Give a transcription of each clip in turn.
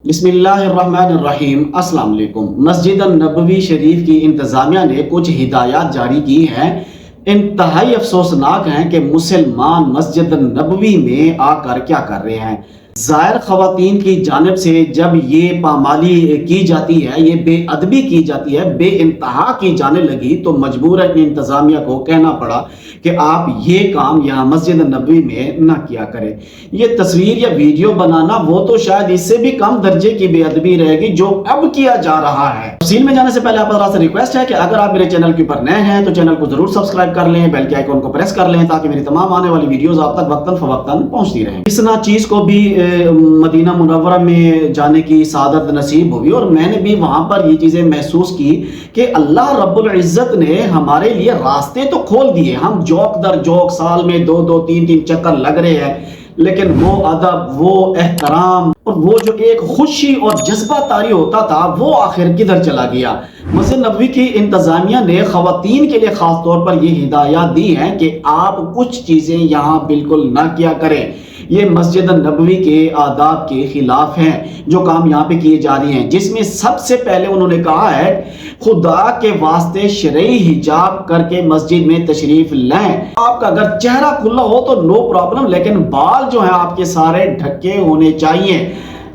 بسم اللہ الرحمن الرحیم۔ السلام علیکم۔ مسجد النبوی شریف کی انتظامیہ نے کچھ ہدایات جاری کی ہیں، انتہائی افسوسناک ہیں کہ مسلمان مسجد النبوی میں آ کر کیا کر رہے ہیں۔ زائر خواتین کی جانب سے جب یہ پامالی کی جاتی ہے، یہ بے ادبی کی جاتی ہے، بے انتہا کی جانے لگی، تو مجبوراً انتظامیہ کو کہنا پڑا کہ آپ یہ کام یہاں مسجد النبوی میں نہ کیا کریں۔ یہ تصویر یا ویڈیو بنانا وہ تو شاید اس سے بھی کم درجے کی بے ادبی رہے گی جو اب کیا جا رہا ہے۔ تفصیل میں جانے سے پہلے آپ حضرات سے ریکویسٹ ہے کہ اگر آپ میرے چینل کے اوپر نئے ہیں تو چینل کو ضرور سبسکرائب کر لیں، بیل کے آئیکن کو پریس کر لیں تاکہ میری تمام آنے والی ویڈیوز آپ تک وقتاً فوقتاً پہنچتی رہیں۔ اس ناچیز کو بھی مدینہ منورہ میں جانے کی سعادت نصیب ہوئی، اور میں نے بھی وہاں پر یہ چیزیں محسوس کی کہ اللہ رب العزت نے ہمارے لیے راستے تو کھول دیے۔ ہم جوک در جوک سال میں دو تین چکر لگ رہے ہیں، لیکن وہ ادب، وہ احترام اور وہ جو ایک خوشی اور جذبہ طاری ہوتا تھا وہ آخر کدھر چلا گیا؟ مسجد نبوی کی انتظامیہ نے خواتین کے لیے خاص طور پر یہ ہدایات دی ہیں کہ آپ کچھ چیزیں یہاں بالکل نہ کیا کریں۔ یہ مسجد النبوی کے آداب کے خلاف ہیں جو کام یہاں پہ کیے جا رہے ہیں، جس میں سب سے پہلے انہوں نے کہا ہے خدا کے واسطے شرعی حجاب کر کے مسجد میں تشریف لائیں۔ آپ کا اگر چہرہ کھلا ہو تو نو پرابلم، لیکن بال جو ہیں آپ کے سارے ڈھکے ہونے چاہیے،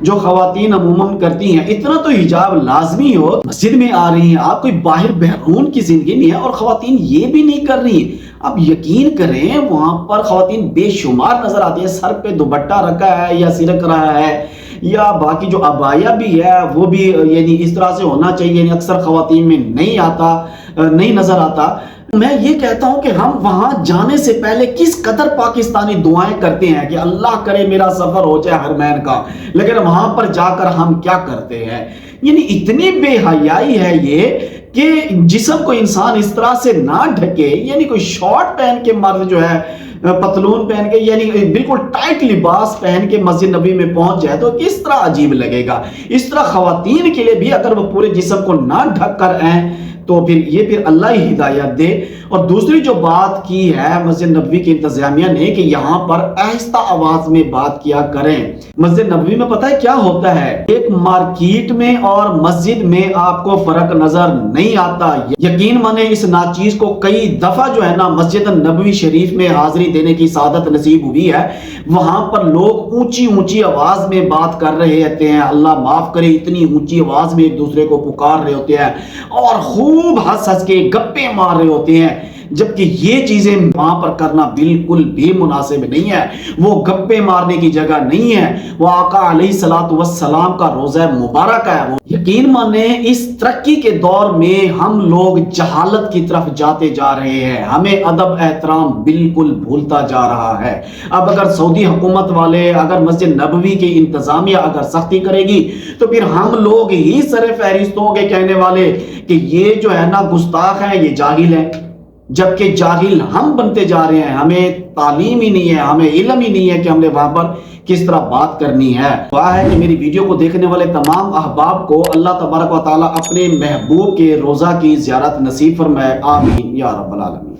جو خواتین عموماً کرتی ہیں۔ اتنا تو حجاب لازمی ہو، مسجد میں آ رہی ہیں آپ، کوئی باہر بیرون کی زندگی نہیں ہے، اور خواتین یہ بھی نہیں کر رہی۔ اب یقین کریں وہاں پر خواتین بے شمار نظر آتی ہیں، سر پہ دوپٹہ رکھا ہے یا سرک رہا ہے، یا باقی جو عبایا بھی ہے وہ بھی یعنی اس طرح سے ہونا چاہیے، یعنی اکثر خواتین میں نہیں نظر آتا۔ میں یہ کہتا ہوں کہ ہم وہاں جانے سے پہلے کس قدر پاکستانی دعائیں کرتے ہیں کہ اللہ کرے میرا سفر ہو جائے حرمین کا، لیکن وہاں پر جا کر ہم کیا کرتے ہیں؟ یعنی اتنی بے حیائی ہے یہ کہ جسم کو انسان اس طرح سے نہ ڈھکے، یعنی کوئی شارٹ پہن کے مرد جو ہے پتلون پہن کے، یعنی بالکل ٹائٹ لباس پہن کے مسجد نبی میں پہنچ جائے تو کس طرح عجیب لگے گا۔ اس طرح خواتین کے لیے بھی اگر وہ پورے جسم کو نہ ڈھک کر آئیں تو پھر اللہ ہی ہدایت دے۔ اور دوسری جو بات کی ہے مسجد نبوی کی انتظامیہ نے کہ یہاں پر آہستہ آواز میں بات کیا کریں۔ مسجد نبوی میں پتہ ہے کیا ہوتا ہے؟ ایک مارکیٹ میں اور مسجد میں آپ کو فرق نظر نہیں آتا۔ یقین مانے اس ناچیز کو کئی دفعہ جو ہے نا مسجد نبوی شریف میں حاضری دینے کی سعادت نصیب ہوئی ہے، وہاں پر لوگ اونچی آواز میں بات کر رہے ہوتے ہیں، اللہ معاف کرے اتنی اونچی آواز میں ایک دوسرے کو پکار رہے ہوتے ہیں اور خوب ہنس کے گپے مار رہے ہوتے ہیں، جبکہ یہ چیزیں وہاں پر کرنا بالکل بھی مناسب نہیں ہے۔ وہ گپے مارنے کی جگہ نہیں ہے، وہ آقا علیہ الصلوۃ والسلام کا روضہ مبارک ہے۔ وہ یقین مانے اس ترقی کے دور میں ہم لوگ جہالت کی طرف جاتے جا رہے ہیں، ہمیں ادب احترام بالکل بھولتا جا رہا ہے۔ اب اگر سعودی حکومت والے، اگر مسجد نبوی کی انتظامیہ اگر سختی کرے گی تو پھر ہم لوگ ہی سر فہرست ہوں گے کہنے والے کہ یہ جو ہے نا گستاخ ہیں، یہ جاہل ہیں، جبکہ جاہل ہم بنتے جا رہے ہیں۔ ہمیں تعلیم ہی نہیں ہے، ہمیں علم ہی نہیں ہے کہ ہم نے وہاں پر کس طرح بات کرنی ہے۔ دعا ہے کہ میری ویڈیو کو دیکھنے والے تمام احباب کو اللہ تبارک و تعالیٰ اپنے محبوب کے روضہ کی زیارت نصیب فرمائے، آمین یا رب العالمین۔